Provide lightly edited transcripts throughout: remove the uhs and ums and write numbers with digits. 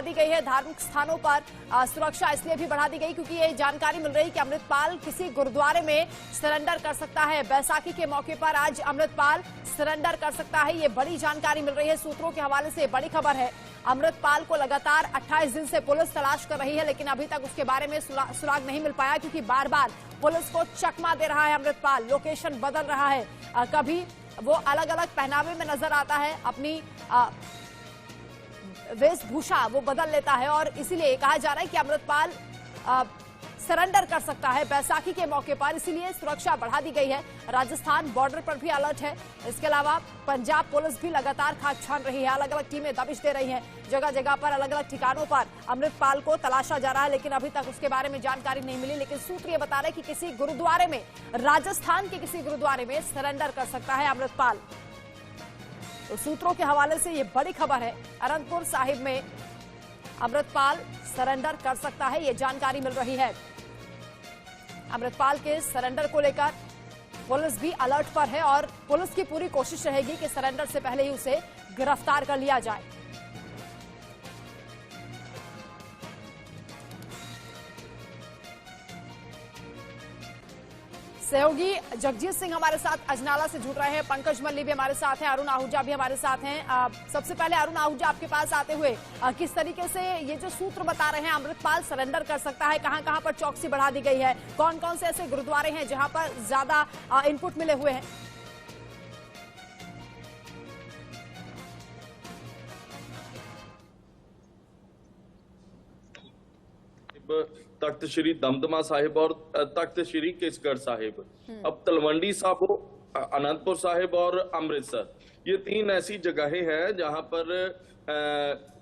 दी गई है। धार्मिक स्थानों पर सुरक्षा इसलिए भी बढ़ा दी गई क्योंकि ये जानकारी मिल रही कि अमृतपाल किसी गुरुद्वारे में सरेंडर कर सकता है। बैसाखी के मौके पर आज अमृतपाल सरेंडर कर सकता है, ये बड़ी जानकारी मिल रही है। सूत्रों के हवाले से बड़ी खबर है। अमृतपाल को लगातार 28 दिन से पुलिस तलाश कर रही है, लेकिन अभी तक उसके बारे में सुराग नहीं मिल पाया क्योंकि बार बार पुलिस को चकमा दे रहा है अमृतपाल, लोकेशन बदल रहा है। कभी वो अलग अलग पहनावे में नजर आता है, अपनी वेशभूषा वो बदल लेता है और इसीलिए कहा जा रहा है कि अमृतपाल सरेंडर कर सकता है बैसाखी के मौके पर, इसीलिए सुरक्षा बढ़ा दी गई है। राजस्थान बॉर्डर पर भी अलर्ट है। इसके अलावा पंजाब पुलिस भी लगातार खाक छान रही है, अलग अलग टीमें दबिश दे रही हैं। जगह जगह पर अलग अलग ठिकानों पर अमृतपाल को तलाशा जा रहा है, लेकिन अभी तक उसके बारे में जानकारी नहीं मिली। लेकिन सूत्र ये बता रहे हैं कि किसी गुरुद्वारे में, राजस्थान के किसी गुरुद्वारे में सरेंडर कर सकता है अमृतपाल। तो सूत्रों के हवाले से ये बड़ी खबर है। अनंतपुर साहिब में अमृतपाल सरेंडर कर सकता है, ये जानकारी मिल रही है। अमृतपाल के सरेंडर को लेकर पुलिस भी अलर्ट पर है और पुलिस की पूरी कोशिश रहेगी कि सरेंडर से पहले ही उसे गिरफ्तार कर लिया जाए। सहयोगी जगजीत सिंह हमारे साथ अजनाला से जुड़ रहे हैं, पंकज मल्ली भी हमारे साथ हैं, अरुण आहूजा भी हमारे साथ हैं। सबसे पहले अरुण आहूजा, आपके पास आते हुए किस तरीके से ये जो सूत्र बता रहे हैं अमृतपाल सरेंडर कर सकता है, कहां कहां पर चौकसी बढ़ा दी गई है, कौन कौन से ऐसे गुरुद्वारे हैं जहां पर ज्यादा इनपुट मिले हुए हैं? तख्त श्री दमदमा साहिब और तख्त श्री केसगढ़ साहिब, अब तलवंडी साबो, अनंतपुर साहिब और अमृतसर, ये 3 ऐसी जगहें हैं जहां पर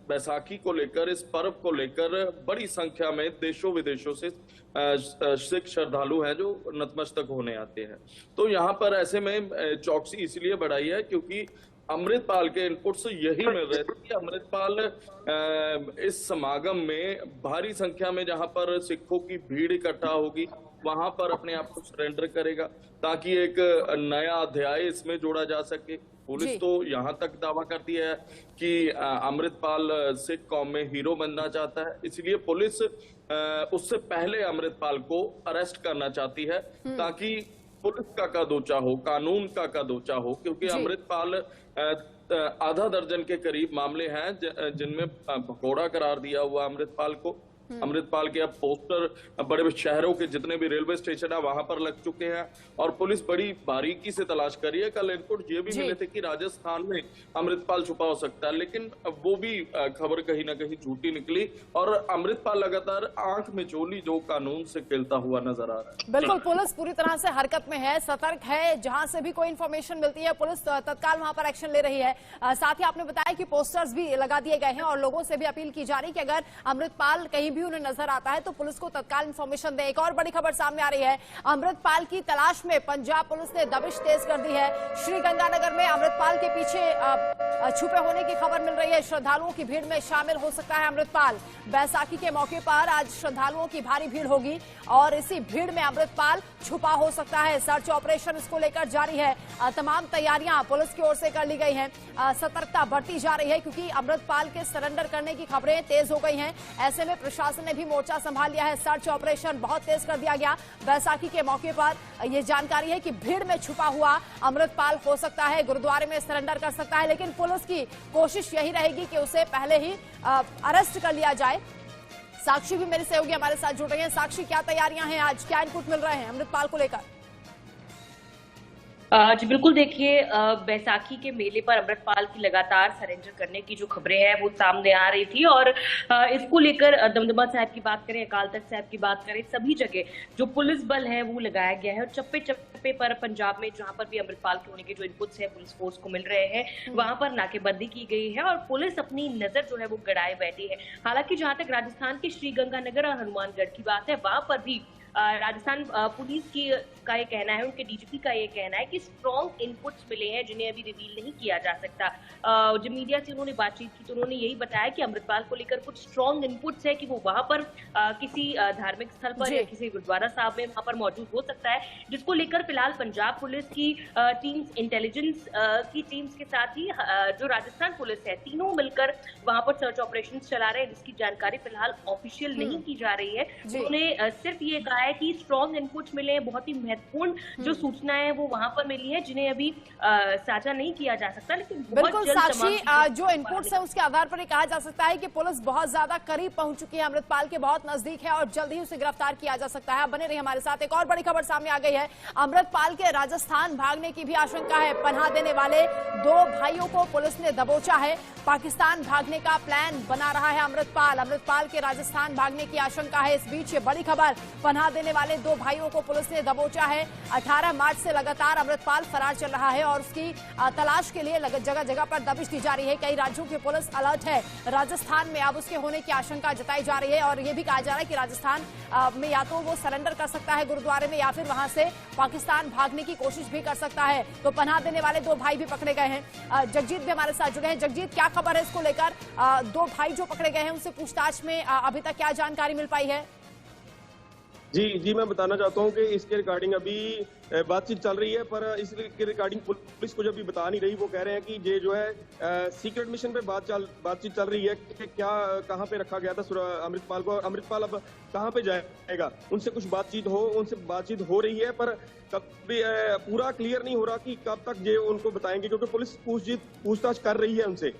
बैसाखी को लेकर, इस पर्व को लेकर बड़ी संख्या में देशों विदेशों से सिख श्रद्धालु हैं जो नतमस्तक होने आते हैं। तो यहाँ पर ऐसे में चौकसी इसलिए बढ़ाई है क्योंकि अमृतपाल के इनपुट से यही मिल रहे थे कि अमृतपाल इस समागम में भारी संख्या में जहां पर सिखों की भीड़ इकट्ठा होगी वहां पर अपने आप को सरेंडर करेगा ताकि एक नया अध्याय इसमें जोड़ा जा सके। पुलिस तो यहां तक दावा करती है कि अमृतपाल सिख कौम में हीरो बनना चाहता है, इसलिए पुलिस उससे पहले अमृतपाल को अरेस्ट करना चाहती है ताकि पुलिस का कदोचा हो, कानून का कदोचा हो, क्योंकि अमृतपाल आधा दर्जन के करीब मामले हैं जिनमें भगोड़ा करार दिया हुआ अमृतपाल को। अमृतपाल के अब पोस्टर बड़े शहरों के जितने भी रेलवे स्टेशन है वहां पर लग चुके हैं और पुलिस बड़ी बारीकी से तलाश कर रही है। कल इनपुट ये भी मिले थे कि राजस्थान में अमृतपाल छुपा हो सकता है, लेकिन वो भी खबर कहीं ना कहीं झूठी निकली और अमृतपाल लगातार आंख में चोली जो कानून से खेलता हुआ नजर आ रहा है। बिल्कुल, पुलिस पूरी तरह से हरकत में है, सतर्क है, जहां से भी कोई इन्फॉर्मेशन मिलती है पुलिस तत्काल वहां पर एक्शन ले रही है। साथ ही आपने बताया कि पोस्टर्स भी लगा दिए गए हैं और लोगों से भी अपील की जा रही है कि अगर अमृतपाल कहीं भी उन्हें नजर आता है तो पुलिस को तत्काल इंफॉर्मेशन दे। एक और बड़ी खबर सामने आ रही है, अमृतपाल की तलाश में पंजाब पुलिस ने दबिश तेज कर दी है। श्रीगंगानगर में अमृतपाल के पीछे छुपे होने की खबर मिल रही है। श्रद्धालुओं की भीड़ में शामिल हो सकता है अमृतपाल। बैसाखी के मौके पर आज श्रद्धालुओं की भारी भीड़ होगी और इसी भीड़ में अमृतपाल छुपा हो सकता है। सर्च ऑपरेशन इसको लेकर जारी है, तमाम तैयारियां पुलिस की ओर से कर ली गई हैं। सतर्कता बढ़ती जा रही है क्योंकि अमृतपाल के सरेंडर करने की खबरें तेज हो गई हैं। ऐसे में प्रशासन ने भी मोर्चा संभाल लिया है, सर्च ऑपरेशन बहुत तेज कर दिया गया। बैसाखी के मौके पर यह जानकारी है कि भीड़ में छुपा हुआ अमृतपाल हो सकता है, गुरुद्वारे में सरेंडर कर सकता है, लेकिन पुलिस की कोशिश यही रहेगी कि उसे पहले ही अरेस्ट कर लिया जाए। साक्षी भी मेरी सहयोगी हमारे साथ जुड़ रही हैं। साक्षी, क्या तैयारियां हैं, आज क्या इनपुट मिल रहे हैं अमृतपाल को लेकर? जी बिल्कुल, देखिए बैसाखी के मेले पर अमृतपाल की लगातार सरेंडर करने की जो खबरें हैं वो सामने आ रही थी और इसको लेकर दमदमा साहिब की बात करें, अकाल तख्त साहिब की बात करें, सभी जगह जो पुलिस बल है वो लगाया गया है और चप्पे चप्पे पर पंजाब में जहां पर भी अमृतपाल के होने के जो इनपुट्स है पुलिस फोर्स को मिल रहे हैं वहां पर नाकेबंदी की गई है और पुलिस अपनी नजर जो है वो गड़ाए बैठी है। हालांकि जहां तक राजस्थान के श्रीगंगानगर और हनुमानगढ़ की बात है वहां पर भी राजस्थान पुलिस की का ये कहना है, उनके डीजीपी का ये कहना है कि स्ट्रॉन्ग इनपुट्स मिले हैं जिन्हें अभी रिवील नहीं किया जा सकता। जब मीडिया से उन्होंने बातचीत की तो उन्होंने यही बताया कि अमृतपाल को लेकर कुछ स्ट्रॉन्ग इनपुट्स है कि वो वहां पर किसी धार्मिक स्थल पर या किसी गुरुद्वारा साहब में वहां पर मौजूद हो सकता है, जिसको लेकर फिलहाल पंजाब पुलिस की टीम्स, इंटेलिजेंस की टीम्स के साथ ही जो राजस्थान पुलिस है, तीनों मिलकर वहां पर सर्च ऑपरेशन चला रहे हैं, जिसकी जानकारी फिलहाल ऑफिशियल नहीं की जा रही है। उन्होंने सिर्फ ये कहा है कि स्ट्रॉन्ग इनपुट्स मिले हैं, बहुत ही महत्वपूर्ण जो सूचनाएं वो वहां पर मिली है जिन्हें अभी साझा नहीं किया जा सकता, लेकिन बिल्कुल साक्षी, जो इनपुट्स है उसके आधार पर कहा जा सकता है कि पुलिस बहुत ज्यादा करीब पहुंच चुकी है, अमृतपाल के बहुत नजदीक है और जल्द ही उसे गिरफ्तार किया जा सकता है। बने रहिए हमारे साथ। एक और बड़ी खबर सामने आ गई है, अमृतपाल के राजस्थान भागने की भी आशंका है। पनाह देने वाले 2 भाइयों को पुलिस ने दबोचा है। पाकिस्तान भागने का प्लान बना रहा है अमृतपाल के राजस्थान भागने की आशंका है। इस बीच ये बड़ी खबर, पनाह देने वाले 2 भाइयों को पुलिस ने दबोचा है। 18 मार्च से लगातार अमृतपाल फरार चल रहा है और उसकी तलाश के लिए जगह जगह पर दबिश दी जा रही है। कई राज्यों की पुलिस अलर्ट है। राजस्थान में अब उसके होने की आशंका जताई जा रही है और यह भी कहा जा रहा है कि राजस्थान में या तो वो सरेंडर कर सकता है गुरुद्वारे में या फिर वहां से पाकिस्तान भागने की कोशिश भी कर सकता है। तो पनाह देने वाले 2 भाई भी पकड़े गए हैं। जगजीत भी हमारे साथ जुड़े हैं। जगजीत, क्या खबर है इसको लेकर? 2 भाई जो पकड़े गए हैं उनसे पूछताछ में अभी तक क्या जानकारी मिल पाई है? जी, मैं बताना चाहता हूं कि इसके रिगार्डिंग अभी बातचीत चल रही है, पर इसके रिगार्डिंग पुलिस को जब भी बता नहीं रही। वो कह रहे हैं कि ये जो है सीक्रेट मिशन पे बातचीत चल रही है कि क्या कहां पे रखा गया था अमृतपाल को, अमृतपाल अब कहां पे जाएगा। उनसे कुछ उनसे बातचीत हो रही है, पर कभी पूरा क्लियर नहीं हो रहा कि कब तक ये उनको बताएंगे, क्योंकि पुलिस पूछताछ कर रही है उनसे।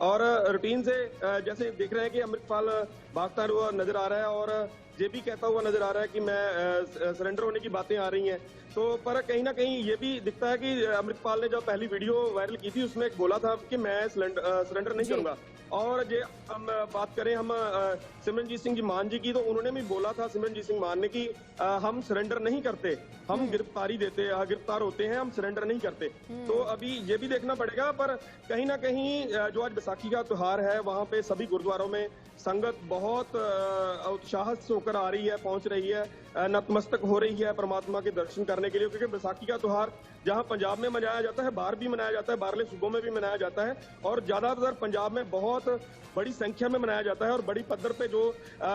और रूटीन से जैसे देख रहे हैं कि अमृतपाल भागता हुआ नजर आ रहा है और ये भी कहता हुआ नजर आ रहा है कि मैं सरेंडर होने की बातें आ रही हैं। तो पर कहीं ना कहीं ये भी दिखता है कि अमृतपाल ने जब पहली वीडियो वायरल की थी उसमें बोला था कि मैं सरेंडर नहीं करूंगा। और ये हम बात करें हम सिमरनजीत सिंह जी मान जी की, तो उन्होंने भी बोला था, सिमरनजीत सिंह मान ने, कि हम सरेंडर नहीं करते, हम गिरफ्तार होते हैं, हम सरेंडर नहीं करते। तो अभी ये भी देखना पड़ेगा, पर कहीं ना कहीं जो आज बैसाखी का त्योहार है वहां पे सभी गुरुद्वारों में संगत बहुत उत्साह से होकर आ रही है, पहुंच रही है, नतमस्तक हो रही है परमात्मा के दर्शन करने के लिए। क्योंकि बैसाखी का त्योहार जहां पंजाब में मनाया जाता है, बाहर भी मनाया जाता है, बाहरले सूबों में भी मनाया जाता है, और ज्यादातर पंजाब में बहुत बड़ी संख्या में मनाया जाता है। और बड़ी पद्धर पे जो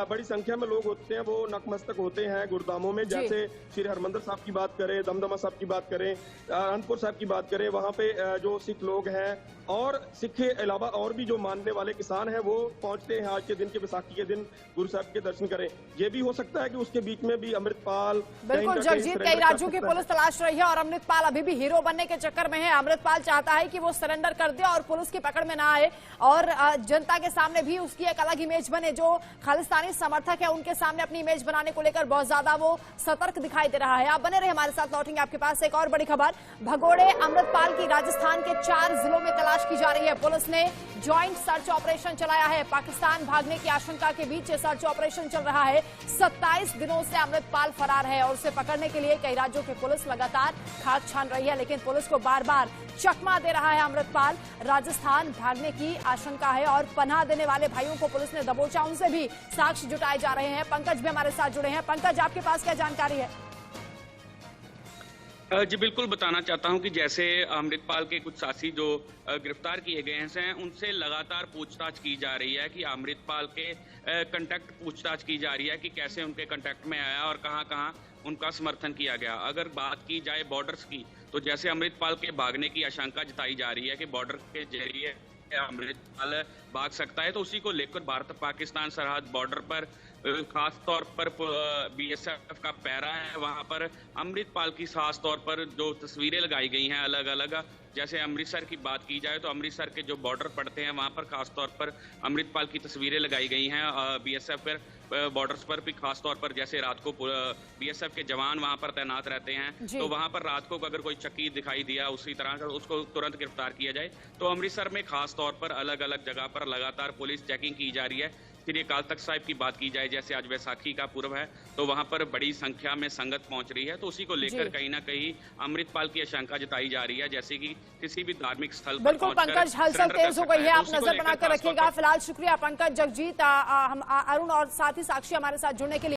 बड़ी संख्या में लोग होते हैं वो नतमस्तक होते हैं गुरुधामों में। जैसे श्री हरमंदिर साहब की बात करें, दमदमा साहब की बात करें, अनंतपुर साहब की बात करें, वहां पे जो सिख लोग हैं और सिख के अलावा और भी जो मानने वाले किसान हैं वो पहुंचते हैं आज के दिन के, बैसाखी के दिन गुरु साहब के दर्शन करें। ये भी हो सकता है कि उसके बीच में भी अमृतपाल, बिल्कुल जगजीत, कई राज्यों की पुलिस तलाश रही है और अमृतपाल अभी भी हीरो बनने के चक्कर में है। अमृतपाल चाहता है कि वो सरेंडर कर दे और पुलिस की पकड़ में ना आए और जनता के सामने भी उसकी एक अलग इमेज बने। जो खालिस्तानी समर्थक है उनके सामने अपनी इमेज बनाने को लेकर बहुत ज्यादा वो सतर्क दिखाई दे रहा है। आप बने रहे हमारे साथ, लौटेंगे आपके पास। एक और बड़ी खबर, भगोड़े अमृतपाल की राजस्थान के 4 जिलों में तलाश की जा रही है। पुलिस ने ज्वाइंट सर्च ऑपरेशन चलाया है। पाकिस्तान भागने की आशंका के बीच सर्च ऑपरेशन चल रहा है। 27 दिनों से अमृतपाल फरार है और उसे पकड़ने के लिए कई राज्यों की पुलिस लगातार खाक छान रही है, लेकिन पुलिस को बार बार चकमा दे रहा है अमृतपाल। राजस्थान भागने की आशंका है और पनाह देने वाले भाइयों को पुलिस ने दबोचा, उनसे भी साक्ष्य जुटाए जा रहे हैं। पंकज भी हमारे साथ जुड़े हैं। पंकज, आपके पास क्या जानकारी है? जी बिल्कुल, बताना चाहता हूं कि जैसे अमृतपाल के कुछ साथी जो गिरफ्तार किए गए हैं उनसे लगातार पूछताछ की जा रही है कि अमृतपाल के कांटेक्ट पूछताछ की जा रही है कि कैसे उनके कांटेक्ट में आया और कहां उनका समर्थन किया गया। अगर बात की जाए बॉर्डर्स की, तो जैसे अमृतपाल के भागने की आशंका जताई जा रही है कि बॉर्डर के जरिए अमृतपाल भाग सकता है, तो उसी को लेकर भारत पाकिस्तान सरहद बॉर्डर पर खास तौर पर बीएसएफ का पैरा है। वहां पर अमृतपाल की खास तौर पर जो तस्वीरें लगाई गई हैं अलग अलग, जैसे अमृतसर की बात की जाए तो अमृतसर के जो बॉर्डर पड़ते हैं वहां पर खास तौर पर अमृतपाल की तस्वीरें लगाई गई हैं। बीएसएफ पर बॉर्डर्स पर भी खास तौर पर जैसे रात को बीएसएफ के जवान वहां पर तैनात रहते हैं, तो वहां पर रात को अगर कोई चक्की दिखाई दिया उसी तरह उसको तुरंत गिरफ्तार किया जाए। तो अमृतसर में खास तौर पर अलग अलग जगह पर लगातार पुलिस चेकिंग की जा रही है। फिर ये अकाल तख्त साहिब की बात की जाए, जैसे आज वैसाखी का पर्व है तो वहां पर बड़ी संख्या में संगत पहुंच रही है, तो उसी को लेकर कहीं ना कहीं अमृतपाल की आशंका जताई जा रही है, जैसे कि किसी भी धार्मिक स्थल पर। बिल्कुल पंकज, हलचल तेज हो गई है, आप नजर बनाकर रखिएगा। फिलहाल शुक्रिया पंकज। जगजीत, हम अरुण और साथ ही साक्षी हमारे साथ जुड़ने के लिए।